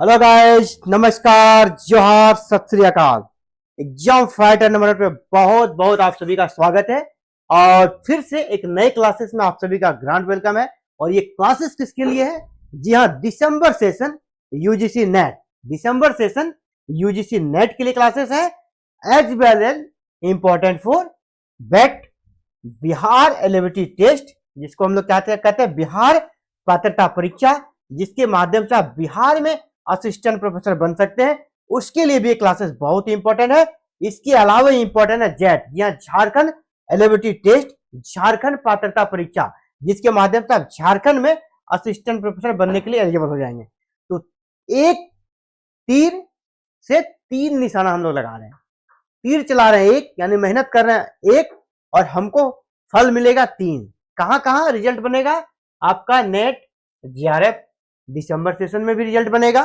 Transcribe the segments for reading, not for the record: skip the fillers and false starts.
Hello guys, नमस्कार, जोहार, सत श्री अकाल। एग्जाम फाइटर नंबर पे बहुत बहुत आप सभी का स्वागत है। और फिर से एक नए क्लासेस में आप सभी का ग्रांड वेलकम है। और ये क्लासेस किसके लिए है? जी हाँ, दिसंबर सेशन यूजीसी नेट, दिसंबर सेशन यूजीसी नेट के लिए क्लासेस है। As well as important for BET Bihar eligibility test, जिसको हम लोग कहते हैं बिहार पात्रता परीक्षा, जिसके माध्यम से आप बिहार में असिस्टेंट प्रोफेसर बन सकते हैं। उसके लिए भी ये क्लासेस बहुत ही इंपॉर्टेंट है। इसके अलावा इंपॉर्टेंट है जेट, यहाँ झारखंड एलिजिबिलिटी टेस्ट, झारखंड पात्रता परीक्षा, जिसके माध्यम से आप झारखंड में असिस्टेंट प्रोफेसर बनने के लिए एलिजिबल हो जाएंगे। तो एक तीर से तीन निशाना हम लोग लगा रहे हैं, तीर चला रहे हैं एक, यानी मेहनत कर रहे हैं एक, और हमको फल मिलेगा तीन। कहां कहां रिजल्ट बनेगा? आपका नेट जेआरएफ दिसंबर सेशन में भी रिजल्ट बनेगा,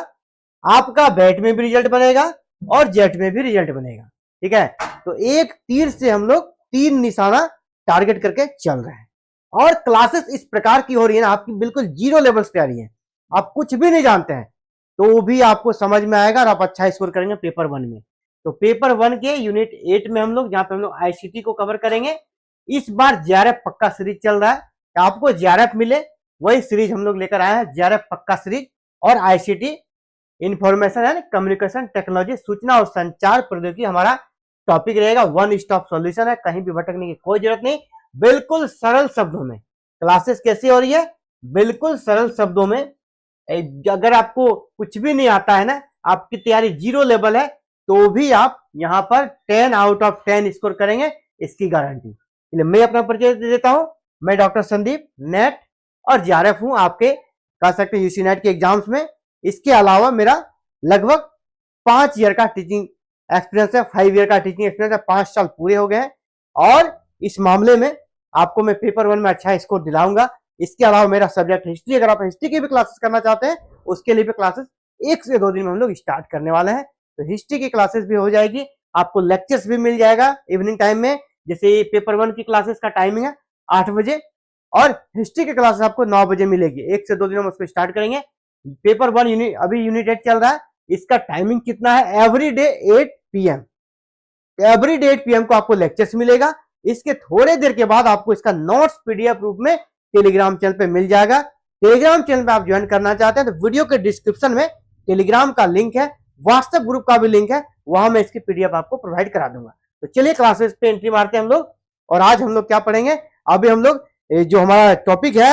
आपका बैट में भी रिजल्ट बनेगा, और जेट में भी रिजल्ट बनेगा। ठीक है, तो एक तीर से हम लोग तीन निशाना टारगेट करके चल रहे हैं। और क्लासेस इस प्रकार की हो रही है ना, आपकी बिल्कुल जीरो लेवल से तैयारी है, आप कुछ भी नहीं जानते हैं तो भी आपको समझ में आएगा और आप अच्छा स्कोर करेंगे पेपर 1 में। तो पेपर 1 के यूनिट 8 में हम लोग, जहां पे हम लोग आईसीटी को कवर करेंगे, इस बार जेआरएफ पक्का सीरीज चल रहा है। आपको जेआरएफ मिले वही सीरीज हम लोग लेकर आए हैं, जेआरएफ पक्का सीरीज और ICT information and communication technology, सूचना और संचार प्रौद्योगिकी हमारा टॉपिक रहेगा। वन स्टॉप सॉल्यूशन है, कहीं भी भटकने की कोई जरूरत नहीं, बिल्कुल सरल शब्दों में। क्लासेस कैसी हो रही है? बिल्कुल सरल शब्दों में। अगर आपको कुछ भी नहीं आता है ना, आपकी तैयारी जीरो लेवल है, तो भी आप यहाँ पर 10 आउट ऑफ 10 स्कोर करेंगे, इसकी गारंटी। मैं अपना परिचय दे देता हूं। मैं डॉक्टर संदीप, नेट और जेआरएफ हूं, आपके कह सकते हैं यूसी नेट के एग्जाम्स में। इसके अलावा मेरा लगभग 5 ईयर का टीचिंग एक्सपीरियंस है, 5 ईयर का टीचिंग एक्सपीरियंस है, 5 साल पूरे हो गए हैं। और इस मामले में आपको मैं पेपर 1 में अच्छा स्कोर दिलाऊंगा। इसके अलावा मेरा सब्जेक्ट हिस्ट्री, अगर आप हिस्ट्री की भी क्लासेस करना चाहते हैं, उसके लिए भी क्लासेस 1 से 2 दिन में हम लोग स्टार्ट करने वाले हैं। तो हिस्ट्री की क्लासेस भी हो जाएगी, आपको लेक्चर्स भी मिल जाएगा इवनिंग टाइम में। जैसे पेपर 1 की क्लासेस का टाइमिंग है 8 बजे, और हिस्ट्री की क्लासेस आपको 9 बजे मिलेगी। 1 से 2 दिनों में उसको स्टार्ट करेंगे। पेपर 1 अभी यूनिट 8 चल रहा है, इसका टाइमिंग कितना है? Every day 8 PM, every day 8 PM को आपको लेक्चर्स मिलेगा। इसके थोड़े देर के बाद आपको इसका नोट्स पीडीएफ रूप में टेलीग्राम चैनल पे मिल जाएगा। टेलीग्राम चैनल पे आप ज्वाइन करना चाहते हैं तो वीडियो के डिस्क्रिप्शन में टेलीग्राम का लिंक है, व्हाट्सएप ग्रुप का भी लिंक है, वहां मैं इसकी पीडीएफ आपको प्रोवाइड करा दूंगा। तो चलिए क्लासेस पे एंट्री मारते हैं हम लोग। और आज हम लोग क्या पढ़ेंगे? अभी हम लोग जो हमारा टॉपिक है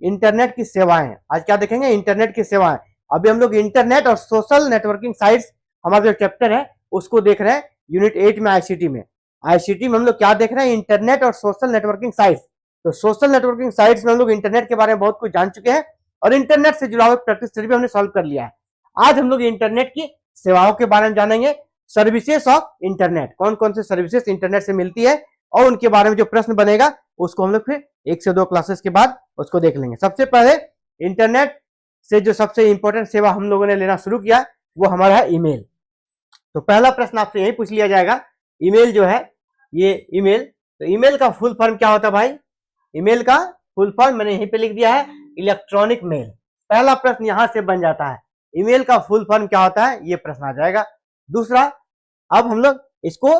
इंटरनेट की सेवाएं, आज क्या देखेंगे? इंटरनेट की सेवाएं। अभी हम लोग इंटरनेट और सोशल नेटवर्किंग साइट्स, हमारा जो चैप्टर है उसको देख रहे हैं यूनिट 8 में आईसीटी में। आईसीटी में हम लोग क्या देख रहे हैं? इंटरनेट और सोशल नेटवर्किंग साइट्स। तो सोशल नेटवर्किंग साइट्स में हम लोग इंटरनेट के बारे में बहुत कुछ जान चुके हैं, और इंटरनेट से जुड़ा हुआ प्रैक्टिस स्टडी भी हमने सॉल्व कर लिया है। आज हम लोग इंटरनेट की सेवाओं के बारे में जानेंगे, सर्विसेज ऑफ इंटरनेट, कौन कौन से सर्विसेज इंटरनेट से मिलती है, और उनके बारे में जो प्रश्न बनेगा उसको हम लोग फिर 1 से 2 क्लासेस के बाद उसको देख लेंगे। सबसे पहले इंटरनेट से जो सबसे इंपॉर्टेंट सेवा हम लोगों ने लेना शुरू किया वो हमारा है ईमेल। तो पहला प्रश्न आपसे यही पूछ लिया जाएगा, ईमेल जो है, ये ईमेल, तो ईमेल का फुल फॉर्म क्या होता है भाई? ईमेल का फुल फॉर्म मैंने यहीं पे लिख दिया है, इलेक्ट्रॉनिक मेल। पहला प्रश्न यहां से बन जाता है, ईमेल का फुल फॉर्म क्या होता है, ये प्रश्न आ जाएगा। दूसरा, अब हम लोग इसको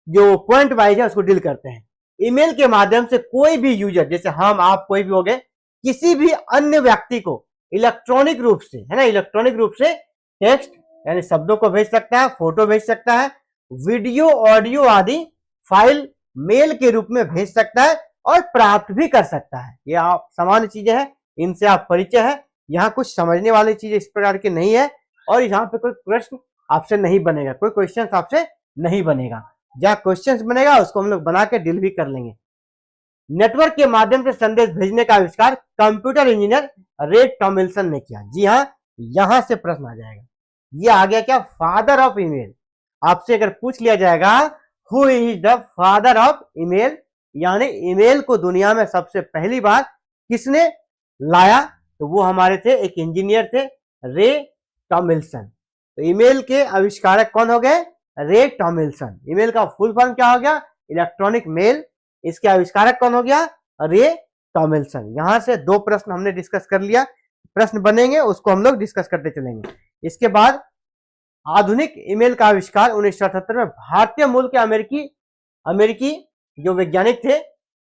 जो पॉइंट वाइज है उसको डील करते हैं। ईमेल के माध्यम से कोई भी यूजर, जैसे हम आप कोई भी हो गए, किसी भी अन्य व्यक्ति को इलेक्ट्रॉनिक रूप से, है ना, इलेक्ट्रॉनिक रूप से टेक्स्ट यानी शब्दों को भेज सकता है, फोटो भेज सकता है, वीडियो ऑडियो आदि फाइल मेल के रूप में भेज सकता है, और प्राप्त भी कर सकता है। ये आप सामान्य चीजें हैं, इनसे आप परिचय है। यहाँ कुछ समझने वाली चीजें इस प्रकार की नहीं है, और यहाँ पे कोई प्रश्न आपसे नहीं बनेगा, कोई क्वेश्चन आपसे नहीं बनेगा। जहां क्वेश्चंस बनेगा उसको हम लोग बना के डील भी कर लेंगे। नेटवर्क के माध्यम से संदेश भेजने का आविष्कार कंप्यूटर इंजीनियर रे टॉमिल्सन ने किया। जी हाँ, यहां से प्रश्न आ जाएगा, ये आ गया क्या? Father of email. आपसे अगर पूछ लिया जाएगा who is the father of email, यानी ईमेल को दुनिया में सबसे पहली बार किसने लाया, तो वो हमारे थे, एक इंजीनियर थे, रे टॉमिल्सन। तो ईमेल के आविष्कारक कौन हो गए? Ray Tomlinson. ईमेल का फुल फॉर्म क्या हो गया? Electronic mail. इसके आविष्कारक कौन हो गया? रे टॉमिल्सन। यहां से 2 प्रश्न हमने डिस्कस कर लिया, प्रश्न बनेंगे उसको हम लोग डिस्कस करते चलेंगे। इसके बाद आधुनिक ईमेल का आविष्कार 1978 में भारतीय मूल के अमेरिकी जो वैज्ञानिक थे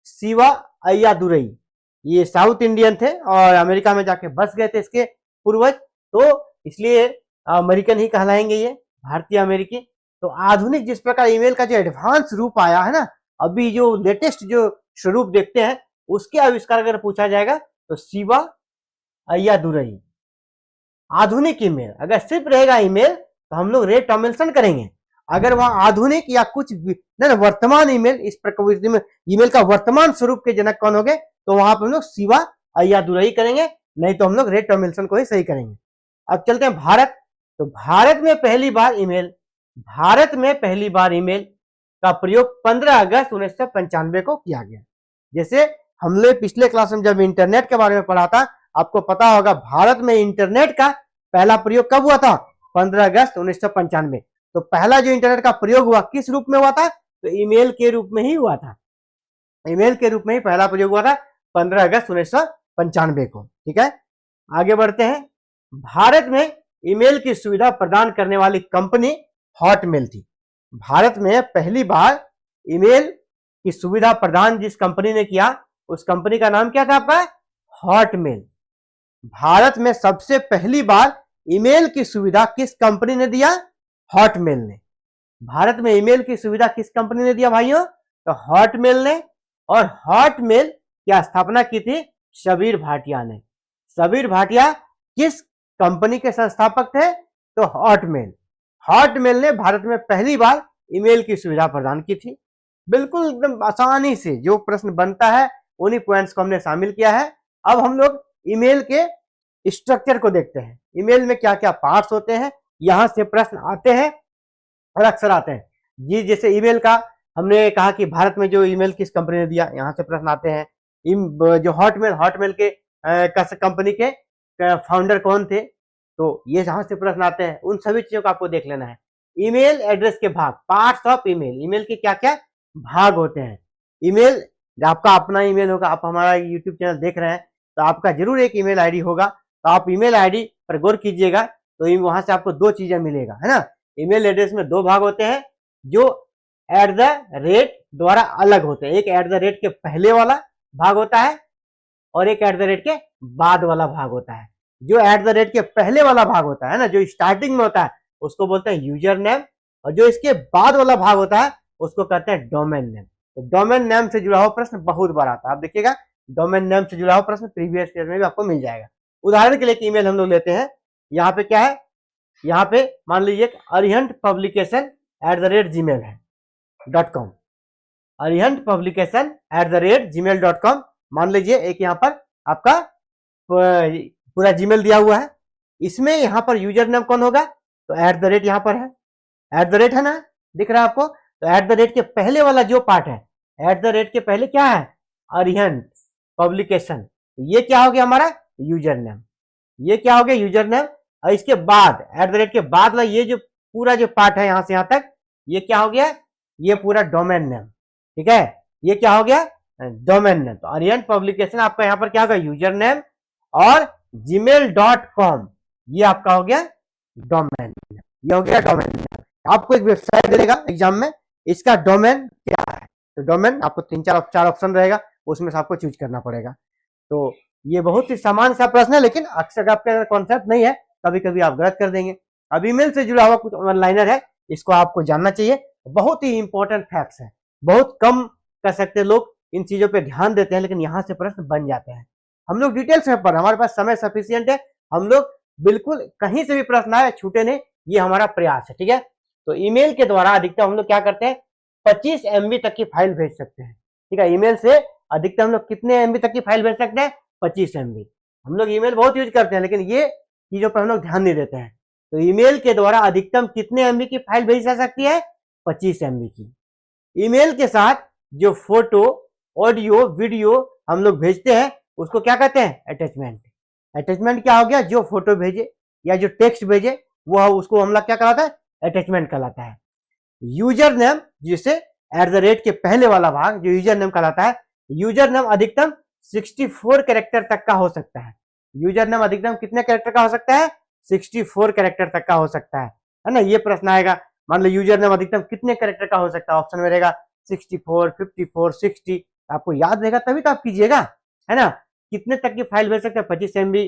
शिवा अय्यादुरई, ये साउथ इंडियन थे और अमेरिका में जाके बस गए थे इसके पूर्वज, तो इसलिए अमेरिकन ही कहलाएंगे ये, भारतीय अमेरिकी। तो आधुनिक जिस प्रकार ईमेल का जो एडवांस रूप आया है ना, अभी जो लेटेस्ट जो स्वरूप देखते हैं उसके आविष्कार अगर पूछा जाएगा तो शिवा अय्यादुरई। आधुनिक ईमेल, अगर सिर्फ रहेगा ईमेल तो हम लोग रे टॉमिल्सन करेंगे। अगर वहां आधुनिक या कुछ ना वर्तमान ईमेल, इस प्रकार ईमेल का वर्तमान स्वरूप के जनक कौन होंगे, तो वहां पर हम लोग शिवा अय्यादुरई करेंगे, नहीं तो हम लोग रे टॉमिल्सन को ही सही करेंगे। अब चलते हैं भारत। तो भारत में पहली बार ईमेल का प्रयोग 15 अगस्त 1995 को किया गया। जैसे हमने पिछले क्लास में जब इंटरनेट के बारे में पढ़ा था, आपको पता होगा भारत में इंटरनेट का पहला प्रयोग कब हुआ था, 15 अगस्त 1995। तो पहला जो इंटरनेट का प्रयोग हुआ किस रूप में हुआ था, तो ईमेल के रूप में ही हुआ था। ईमेल के रूप में ही पहला प्रयोग हुआ था 15 अगस्त 1995 को। ठीक है, आगे बढ़ते हैं। भारत में ईमेल की सुविधा प्रदान करने वाली कंपनी हॉटमेल थी। भारत में पहली बार ईमेल की सुविधा प्रदान जिस कंपनी ने किया, उस कंपनी का नाम क्या था आपका, हॉटमेल। भारत में सबसे पहली बार ईमेल की सुविधा किस कंपनी ने दिया, हॉटमेल ने। भारत में ईमेल की सुविधा किस कंपनी ने दिया भाइयों, तो हॉटमेल ने। और हॉटमेल की स्थापना की थी शबीर भाटिया ने। शबीर भाटिया किस कंपनी के संस्थापक थे, तो हॉटमेल। हॉटमेल ने भारत में पहली बार ईमेल की सुविधा प्रदान की थी। बिल्कुल एकदम आसानी से जो प्रश्न बनता है उन्हीं पॉइंट्स को हमने शामिल किया है। अब हम लोग ईमेल के स्ट्रक्चर को देखते हैं। ईमेल में क्या क्या पार्ट्स होते हैं, यहां से प्रश्न आते हैं और अक्सर आते हैं जी। जैसे ईमेल का हमने कहा कि भारत में जो ईमेल किस कंपनी ने दिया, यहां से प्रश्न आते हैं। जो हॉटमेल के कंपनी के फाउंडर कौन थे, तो ये जहां से प्रश्न आते हैं। उन सभी चीजों को आपको देख लेना है। ईमेल एड्रेस के भाग, पार्ट्स ऑफ ईमेल, ईमेल के क्या क्या भाग होते हैं। ईमेल, आपका अपना ईमेल होगा, आप हमारा यूट्यूब चैनल देख रहे हैं तो आपका जरूर एक ईमेल आईडी होगा, तो आप ईमेल आईडी पर गौर कीजिएगा, तो वहां से आपको दो चीजें मिलेगा, है ना। ईमेल एड्रेस में दो भाग होते हैं जो @ द्वारा अलग होते हैं। एक @ के पहले वाला भाग होता है और एक @ के बाद वाला भाग होता है। जो @ के पहले वाला भाग होता है ना, जो स्टार्टिंग में होता है, उसको बोलते हैं यूजर नेम, और जो इसके बाद वाला भाग होता है उसको कहते हैं डोमेन नेम। तो डोमेन नेम से जुड़ा हुआ प्रश्न बहुत बार आता है। आप देखिएगा डोमेन नेम से जुड़ा हुआ प्रश्न प्रीवियस ईयर में भी आपको मिल जाएगा। उदाहरण के लिए एक ईमेल हम लोग लेते हैं। यहाँ पे क्या है, यहाँ पे मान लीजिए अरिहंत पब्लिकेशन @gmail है .com, अरिहंत पब्लिकेशन @gmail.com। मान लीजिए एक यहाँ पर आपका पूरा जीमेल दिया हुआ है। इसमें यहाँ पर यूजर नेम कौन होगा, तो @ यहाँ पर है, @ है ना, दिख रहा है आपको। तो @ के पहले वाला जो पार्ट है, @ के पहले क्या है, अरिहंत पब्लिकेशन, ये क्या हो गया हमारा यूजर नेम, ये क्या हो गया यूजर नेम। और इसके बाद @ के बाद वाला ये जो पूरा जो पार्ट है यहाँ से यहाँ तक, ये क्या हो गया, ये पूरा डोमेन नेम। ठीक है, ये क्या हो गया, डोमेन नेम। तो अरिहंत पब्लिकेशन आपका यहाँ पर क्या होगा, यूजर नेम, और gmail.com ये आपका हो गया डोमेन, ये हो गया डोमेन नेम। आपको एक वेबसाइट देगा एग्जाम में, इसका डोमेन क्या है, तो डोमेन आपको 3-4 ऑप्शन रहेगा, उसमें से आपको चूज करना पड़ेगा। तो ये बहुत ही सामान्य सा प्रश्न है, लेकिन अक्सर आपके कॉन्सेप्ट नहीं है, कभी कभी आप गलत कर देंगे। अब ईमेल से जुड़ा हुआ कुछ ऑनलाइनर है, इसको आपको जानना चाहिए। बहुत ही इंपॉर्टेंट फैक्ट्स है, बहुत कम कर सकते लोग इन चीजों पे ध्यान देते हैं, लेकिन यहाँ से प्रश्न बन जाते हैं। हम लोग डिटेल्स में पढ़, हमारे पास समय सफिशियंट है, हम लोग बिल्कुल कहीं से भी प्रश्न आए छूटे नहीं, ये हमारा प्रयास है। ठीक है, तो ईमेल के द्वारा अधिकतम हम लोग क्या करते हैं, 25 MB तक की फाइल भेज सकते हैं। ठीक है, ईमेल से अधिकतम हम लोग कितने MB तक की फाइल भेज सकते हैं, 25 MB। हम लोग ईमेल बहुत यूज करते हैं, लेकिन ये चीजों पर हम लोग ध्यान नहीं देते हैं। तो ईमेल के द्वारा अधिकतम कितने MB की फाइल भेजी जा सकती है, 25 MB की। ईमेल के साथ जो फोटो, ऑडियो, वीडियो हम लोग भेजते हैं उसको क्या कहते हैं, अटैचमेंट। अटैचमेंट क्या हो गया, जो फोटो भेजे या जो टेक्स्ट भेजे वो उसको हम लोग क्या कहलाता है, अटैचमेंट कहलाता है। यूजर नेम, जिसे @ के पहले वाला भाग जो यूजर नेम कहलाता है, यूजर नेम अधिकतम 64 कैरेक्टर तक का हो सकता है। यूजर नेम अधिकतम कितने कैरेक्टर का हो सकता है, 64 कैरेक्टर तक का हो सकता है ना। ये प्रश्न आएगा, मान लो यूजर नेम अधिकतम कितने कैरेक्टर का हो सकता है, ऑप्शन में रहेगा 64, 54, 60। आपको याद रहेगा तभी तो आप कीजिएगा, है ना। कितने तक की फाइल भेज सकते हैं, 25 MB।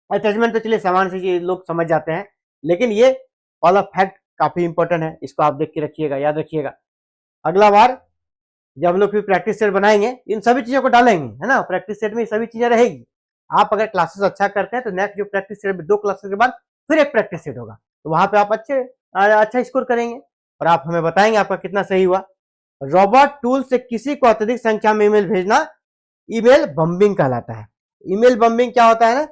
अटैचमेंट तो चलिए सामान से ये लोग समझ जाते हैं, लेकिन ये वाला फैक्ट काफी इंपॉर्टेंट है, इसको आप देख के रखिएगा, याद रखिएगा। अगला बार जब हम लोग फिर प्रैक्टिस सेट बनाएंगे, इन सभी चीजों को डालेंगे, है ना। प्रैक्टिस सेट में सभी चीजें रहेगी। आप अगर क्लासेस अच्छा करते हैं तो नेक्स्ट जो प्रैक्टिस सेट 2 क्लासेस के बाद फिर एक प्रैक्टिस सेट होगा, तो वहां पे आप अच्छा स्कोर करेंगे और आप हमें बताएंगे आपका कितना सही हुआ। रॉबर्ट टूल से किसी को अत्यधिक संख्या में ईमेल भेजना ईमेल बम्बिंग कहलाता है। ईमेल बम्बिंग क्या होता है ना,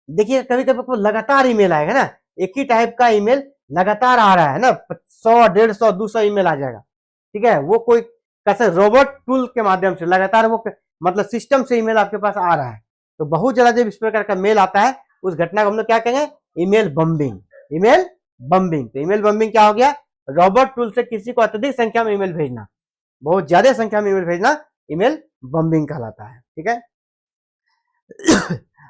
देखिए कभी कभी लगातार ईमेल आएगा ना, एक ही टाइप का ईमेल लगातार आ रहा है ना, 100, 150, 200 ईमेल आ जाएगा, ठीक है। वो कोई कैसे रोबोट टूल के माध्यम से लगातार वो मतलब सिस्टम से ईमेल आपके पास आ रहा है, तो बहुत ज्यादा जब इस प्रकार का मेल आता है उस घटना को हम लोग क्या कहेंगे, ईमेल बम्बिंग। ईमेल बम्बिंग, तो ईमेल बम्बिंग क्या हो गया, रॉबर्ट टूल से किसी को अत्यधिक संख्या में ईमेल भेजना, बहुत ज्यादा संख्या में ईमेल भेजना ईमेल बम्बिंग कहलाता है, ठीक है।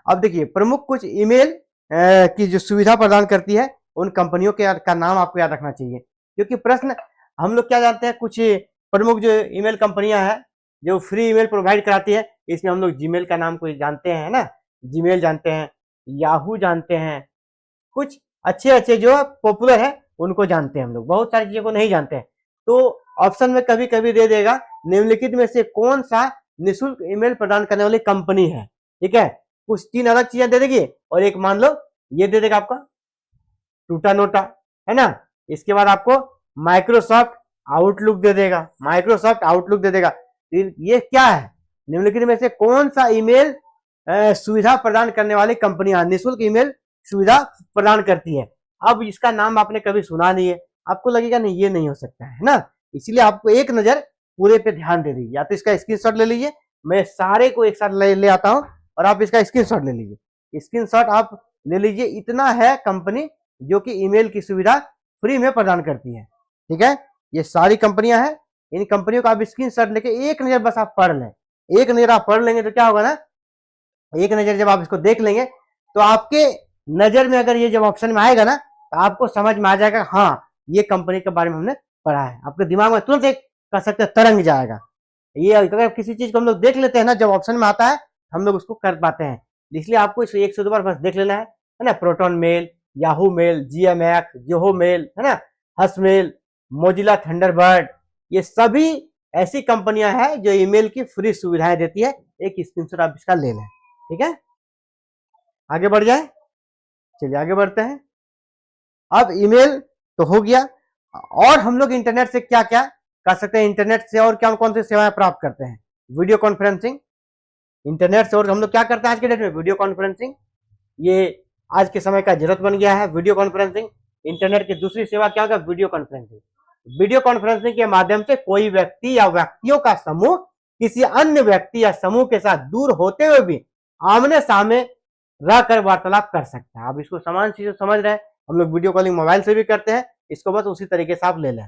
अब देखिए प्रमुख कुछ ईमेल की जो सुविधा प्रदान करती है उन कंपनियों के का नाम आपको याद रखना चाहिए, क्योंकि प्रश्न हम लोग क्या जानते हैं, कुछ प्रमुख जो ईमेल कंपनियां हैं जो फ्री ईमेल प्रोवाइड कराती है, इसमें हम लोग जीमेल का नाम कोई जानते हैं ना, जीमेल जानते हैं, याहू जानते हैं, कुछ अच्छे अच्छे जो पॉपुलर है उनको जानते हैं हम लोग, बहुत सारी चीजों को नहीं जानते हैं। तो ऑप्शन में कभी कभी दे देगा निम्नलिखित में से कौन सा निःशुल्क ईमेल प्रदान करने वाली कंपनी है, ठीक है। कुछ 3 अलग चीजें दे देगी और एक मान लो ये दे देगा आपका टूटा नोटा, है ना। इसके बाद आपको माइक्रोसॉफ्ट आउटलुक दे देगा, माइक्रोसॉफ्ट आउटलुक दे देगा। ये क्या है, निम्नलिखित में से कौन सा ईमेल सुविधा प्रदान करने वाली कंपनियां निःशुल्क ईमेल सुविधा प्रदान करती है। अब इसका नाम आपने कभी सुना नहीं है, आपको लगेगा नहीं ये नहीं हो सकता है ना, इसलिए आपको एक नजर पूरे पे ध्यान दे दीजिए, या तो इसका स्क्रीनशॉट ले लीजिए, मैं सारे को एक साथ ले आता हूं और आप इसका स्क्रीनशॉट ले लीजिए। स्क्रीनशॉट आप ले लीजिए, इतना है कंपनी जो कि ईमेल की सुविधा फ्री में प्रदान करती है, ठीक है। ये सारी कंपनियां हैं, इन कंपनियों का आप स्क्रीनशॉट लेके एक नजर बस आप पढ़ लें, एक नजर आप पढ़ लेंगे तो क्या होगा ना, एक नजर जब आप इसको देख लेंगे तो आपके नजर में अगर ये जब ऑप्शन में आएगा ना तो आपको समझ में आ जाएगा, हाँ ये कंपनी के बारे में हमने पढ़ा है। आपके दिमाग में तुरंत एक कह सकते हैं तरंग जाएगा। ये अगर किसी चीज को हम लोग देख लेते हैं ना, जब ऑप्शन में आता है हम लोग उसको कर पाते हैं, इसलिए आपको इसे 102 बार बस देख लेना है ना। Proton mail, Yahoo mail, GMX, Zoho mail, है ना, हस मेल, मोजिला थंडरबर्ड, ये सभी ऐसी कंपनियां हैं जो ईमेल की फ्री सुविधाएं देती है। एक स्क्रीनशॉट आप इसका ले लें, ठीक है। आगे बढ़ जाए, चलिए आगे बढ़ते हैं। अब ईमेल तो हो गया, और हम लोग इंटरनेट से क्या क्या कर सकते हैं, इंटरनेट से और क्या कौन सी सेवाएं प्राप्त करते हैं, वीडियो कॉन्फ्रेंसिंग। इंटरनेट से और हम लोग क्या करते हैं आज के डेट में, वीडियो कॉन्फ्रेंसिंग। ये आज के समय का जरूरत बन गया है वीडियो कॉन्फ्रेंसिंग। इंटरनेट की दूसरी सेवा क्या होगा, वीडियो कॉन्फ्रेंसिंग। वीडियो कॉन्फ्रेंसिंग के माध्यम से कोई व्यक्ति या व्यक्तियों का समूह किसी अन्य व्यक्ति या समूह के साथ दूर होते हुए भी आमने सामने रहकर वार्तालाप कर सकता है। आप इसको समान चीजें समझ रहे हैं, हम लोग वीडियो कॉलिंग मोबाइल से भी करते हैं, इसको बस उसी तरीके से आप ले लें।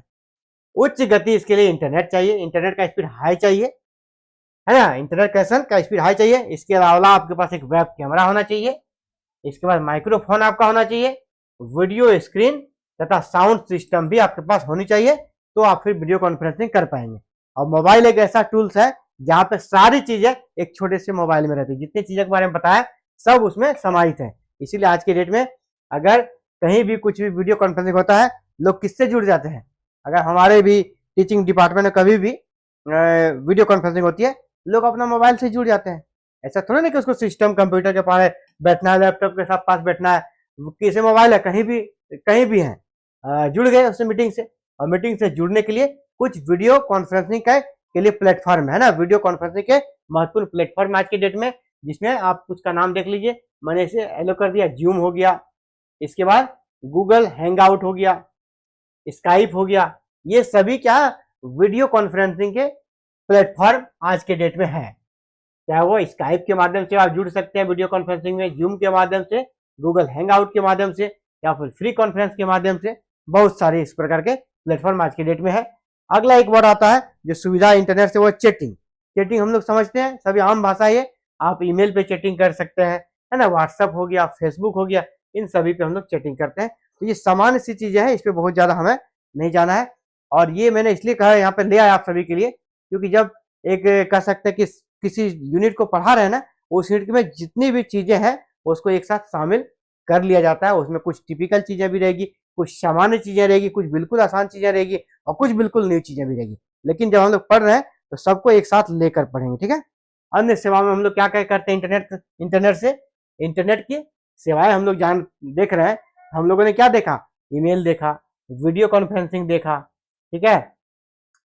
उच्च गति इसके लिए इंटरनेट चाहिए, इंटरनेट का स्पीड हाई चाहिए, है ना, इंटरनेट कनेक्शन का स्पीड हाई चाहिए। इसके अलावा आपके पास एक वेब कैमरा होना चाहिए, इसके बाद माइक्रोफोन आपका होना चाहिए, वीडियो स्क्रीन तथा साउंड सिस्टम भी आपके पास होनी चाहिए, तो आप फिर वीडियो कॉन्फ्रेंसिंग कर पाएंगे। और मोबाइल एक ऐसा टूल्स है जहां पे सारी चीजें एक छोटे से मोबाइल में रहती है, जितनी चीजों के बारे में बताया सब उसमें समाहित है। इसीलिए आज के डेट में अगर कहीं भी कुछ भी वीडियो कॉन्फ्रेंसिंग होता है, लोग किससे जुड़ जाते हैं, अगर हमारे भी टीचिंग डिपार्टमेंट में कभी भी वीडियो कॉन्फ्रेंसिंग होती है, लोग अपना मोबाइल से जुड़ जाते हैं। ऐसा थोड़ा नहीं कि उसको सिस्टम कंप्यूटर के पास बैठना है, लैपटॉप के साथ पास बैठना है, किसी मोबाइल है कहीं भी है, जुड़ गए उससे मीटिंग से। और मीटिंग से जुड़ने के लिए कुछ वीडियो कॉन्फ्रेंसिंग के लिए प्लेटफॉर्म है ना, वीडियो कॉन्फ्रेंसिंग के महत्वपूर्ण प्लेटफॉर्म आज के डेट में, जिसमें आप कुछ का नाम देख लीजिए, मैंने इसे एलो कर दिया, जूम हो गया, इसके बाद गूगल हैंग आउट हो गया, स्काइप हो गया, ये सभी क्या वीडियो कॉन्फ्रेंसिंग के प्लेटफॉर्म आज के डेट में है। चाहे वो स्काइप के माध्यम से आप जुड़ सकते हैं वीडियो कॉन्फ्रेंसिंग में, जूम के माध्यम से, गूगल हैंग आउट के माध्यम से, या फिर फ्री कॉन्फ्रेंस के माध्यम से, बहुत सारे इस प्रकार के प्लेटफॉर्म आज के डेट में है। अगला एक वर्ड आता है जो सुविधा इंटरनेट से, वो चैटिंग। चैटिंग हम लोग समझते हैं, सभी आम भाषा है, आप ईमेल पे चैटिंग कर सकते हैं, है ना, व्हाट्सएप हो गया, फेसबुक हो गया, इन सभी पे हम लोग चैटिंग करते हैं। तो ये सामान्य सी चीजें हैं, इस पे बहुत ज्यादा हमें नहीं जाना है। और ये मैंने इसलिए कहा है यहाँ पे ले आया आप सभी के लिए, क्योंकि जब एक कह सकते हैं कि किसी यूनिट को पढ़ा रहे हैं ना, उस यूनिट में जितनी भी चीजें हैं उसको एक साथ शामिल कर लिया जाता है। उसमें कुछ टिपिकल चीजें भी रहेगी, कुछ सामान्य चीजें रहेगी, कुछ बिल्कुल आसान चीजें रहेगी और कुछ बिल्कुल न्यू चीजें भी रहेगी। लेकिन जब हम लोग पढ़ रहे हैं तो सबको एक साथ लेकर पढ़ेंगे, ठीक है। अन्य सेवा में हम लोग क्या क्या करते हैं, इंटरनेट की सेवाएं हम लोग देख रहे हैं। हम लोगों ने क्या देखा, ईमेल देखा, वीडियो कॉन्फ्रेंसिंग देखा, ठीक है।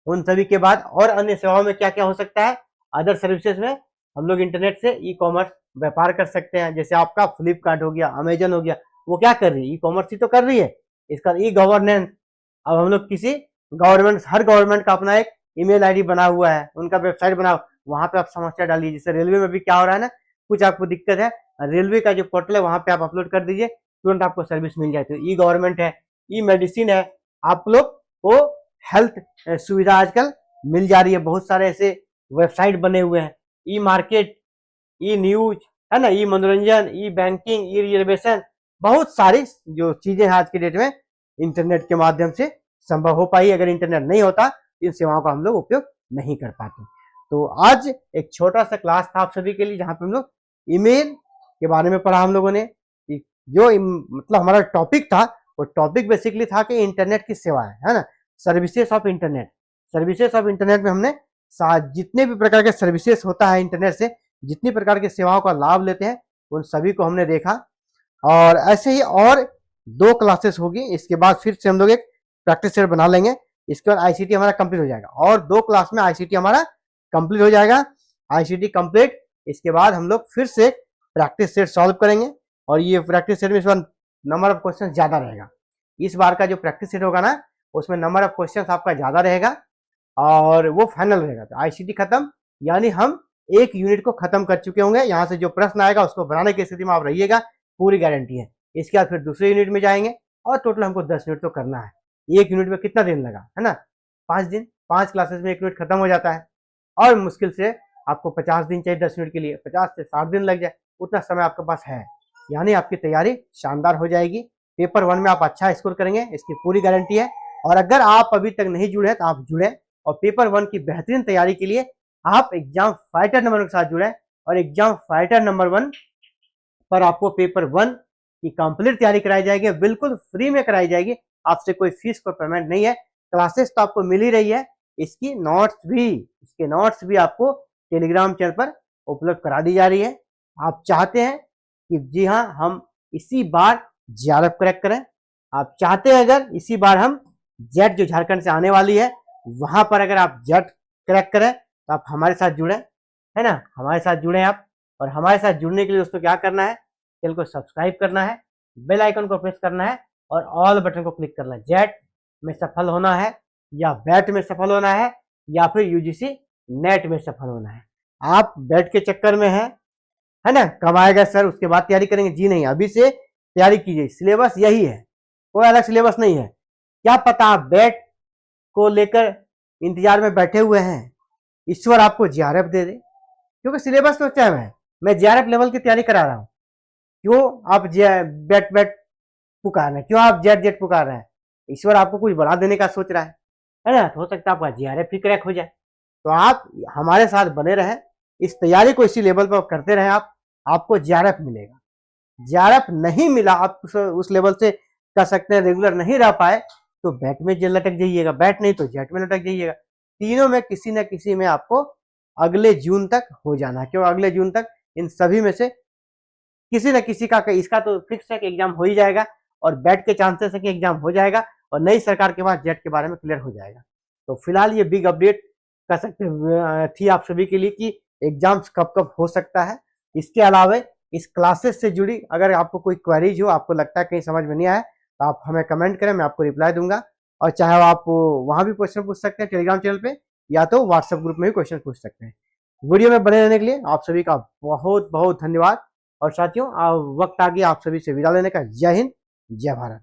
उन सभी के बाद और अन्य सेवाओं में क्या क्या हो सकता है, अदर सर्विसेज में हम लोग इंटरनेट से ई कॉमर्स व्यापार कर सकते हैं। जैसे आपका फ्लिपकार्ट हो गया, अमेजन हो गया, वो क्या कर रही है, ई कॉमर्स ही तो कर रही है। इसका ई गवर्नेंस, अब हम लोग किसी हर गवर्नमेंट का अपना एक ईमेल आईडी बना हुआ है, उनका वेबसाइट बना, वहां पे आप समस्या डालिए। जैसे रेलवे में भी क्या हो रहा है ना, कुछ आपको दिक्कत है, रेलवे का जो पोर्टल है वहां पे आप अपलोड कर दीजिए, तुरंत आपको सर्विस मिल जाए। तो ई गवर्नमेंट है, ई मेडिसिन है, आप लोग को हेल्थ सुविधा आजकल मिल जा रही है। बहुत सारे ऐसे वेबसाइट बने हुए हैं, ई मार्केट, ई न्यूज है ना, ई मनोरंजन, ई बैंकिंग, ई रिजर्वेशन, बहुत सारी जो चीजें हैं आज के डेट में इंटरनेट के माध्यम से संभव हो पाई। अगर इंटरनेट नहीं होता इन सेवाओं का हम लोग उपयोग नहीं कर पाते। तो आज एक छोटा सा क्लास था आप सभी के लिए, जहां पे हम लोग ईमेल के बारे में पढ़ा हम लोगों ने। जो मतलब हमारा टॉपिक था, वो टॉपिक बेसिकली था कि इंटरनेट की सेवाएं, है ना, services of internet. Services of internet में हमने जितने भी प्रकार के सर्विसेज होता है इंटरनेट से, जितनी प्रकार की सेवाओं का लाभ लेते हैं, उन सभी को हमने देखा। और ऐसे ही और 2 क्लासेस होगी, इसके बाद फिर से हम लोग एक प्रैक्टिस सेट बना लेंगे। इसके बाद आईसीटी हमारा कंप्लीट हो जाएगा और 2 क्लास में आईसीटी हमारा कंप्लीट हो जाएगा। आईसीटी कंप्लीट, इसके बाद हम लोग फिर से प्रैक्टिस सेट सॉल्व करेंगे। और ये प्रैक्टिस सेट में इस बार नंबर ऑफ क्वेश्चन ज्यादा रहेगा। इस बार का जो प्रैक्टिस सेट होगा ना, उसमें नंबर ऑफ क्वेश्चन आपका ज्यादा रहेगा और वो फाइनल रहेगा। तो आईसीटी खत्म, यानी हम एक यूनिट को खत्म कर चुके होंगे। यहाँ से जो प्रश्न आएगा उसको बनाने की स्थिति में आप रहिएगा, पूरी गारंटी है। इसके बाद फिर दूसरे यूनिट में जाएंगे और टोटल हमको 10 यूनिट तो करना है। एक यूनिट में कितना दिन लगा, है ना, 5 दिन। 5 क्लासेस में एक यूनिट खत्म हो जाता है और मुश्किल से आपको 50 दिन चाहिए 10 यूनिट के लिए, 50 से 60 दिन लग जाए, उतना समय आपके पास है। यानी आपकी तैयारी शानदार हो जाएगी। पेपर 1 में आप अच्छा स्कोर करेंगे, इसकी पूरी गारंटी है। और अगर आप अभी तक नहीं जुड़े हैं तो आप जुड़े और पेपर 1 की बेहतरीन तैयारी के लिए आप एग्जाम फाइटर नंबर 1 के साथ जुड़े। और एग्जाम फाइटर नंबर 1 पर आपको पेपर 1 की कंप्लीट तैयारी कराई जाएगी, बिल्कुल फ्री में कराई जाएगी। आपसे कोई फीस को पेमेंट नहीं है। क्लासेस तो आपको मिल ही रही है, इसके नोट्स भी आपको टेलीग्राम चैनल पर उपलब्ध करा दी जा रही है। आप चाहते हैं कि जी हाँ, हम इसी बार जेआरएफ क्रैक करें, आप चाहते हैं अगर इसी बार हम जेट जो झारखंड से आने वाली है वहां पर अगर आप जेट क्रैक करें, तो आप हमारे साथ जुड़े, है ना, हमारे साथ जुड़े आप। और हमारे साथ जुड़ने के लिए दोस्तों क्या करना है, चैनल को सब्सक्राइब करना है, बेल आइकन को प्रेस करना है और ऑल बटन को क्लिक करना है। जेट में सफल होना है या बैट में सफल होना है या फिर यूजीसी नेट में सफल होना है। आप बैट के चक्कर में है ना, कब आएगा सर उसके बाद तैयारी करेंगे, जी नहीं, अभी से तैयारी कीजिए। सिलेबस यही है, कोई अलग सिलेबस नहीं है। क्या पता आप बैट को लेकर इंतजार में बैठे हुए हैं, ईश्वर आपको जेआरएफ दे दे, क्योंकि सिलेबस तो सेम है। मैं जेआरएफ लेवल की तैयारी करा रहा हूँ, क्यों आप बैट पुकार रहे हैं, क्यों आप जेट पुकार रहे हैं? ईश्वर आपको कुछ बढ़ा देने का सोच रहा है ना, तो हो सकता है आपका जेआरएफ ही क्रैक हो जाए। तो आप हमारे साथ बने रहें, इस तैयारी को इसी लेवल पर करते रहें, आपको जेआरएफ मिलेगा। जेआरएफ नहीं मिला, आप उस लेवल से कर सकते हैं, रेगुलर नहीं रह पाए तो बैट में लटक जाइएगा, बैट नहीं तो जेट में लटक जाइएगा। तीनों में किसी न किसी में आपको अगले जून तक हो जाना है। क्यों अगले जून तक? इन सभी में से किसी न किसी का, इसका तो फिक्स है कि एग्जाम हो ही जाएगा और बैट के चांसेस है कि एग्जाम हो जाएगा और नई सरकार के बाद जेट के बारे में क्लियर हो जाएगा। तो फिलहाल ये बिग अपडेट कर सकते थी आप सभी के लिए कि एग्जाम्स कब कब हो सकता है। इसके अलावा इस क्लासेस से जुड़ी अगर आपको कोई क्वेरीज हो, आपको लगता है कहीं समझ में नहीं आया, तो आप हमें कमेंट करें, मैं आपको रिप्लाई दूंगा। और चाहे आप वहां भी क्वेश्चन पूछ सकते हैं टेलीग्राम चैनल पे, या तो व्हाट्सएप ग्रुप में भी क्वेश्चन पूछ सकते हैं। वीडियो में बने रहने के लिए आप सभी का बहुत बहुत धन्यवाद। और साथियों, वक्त आ गया आप सभी से विदा लेने का। जय हिंद, जय भारत।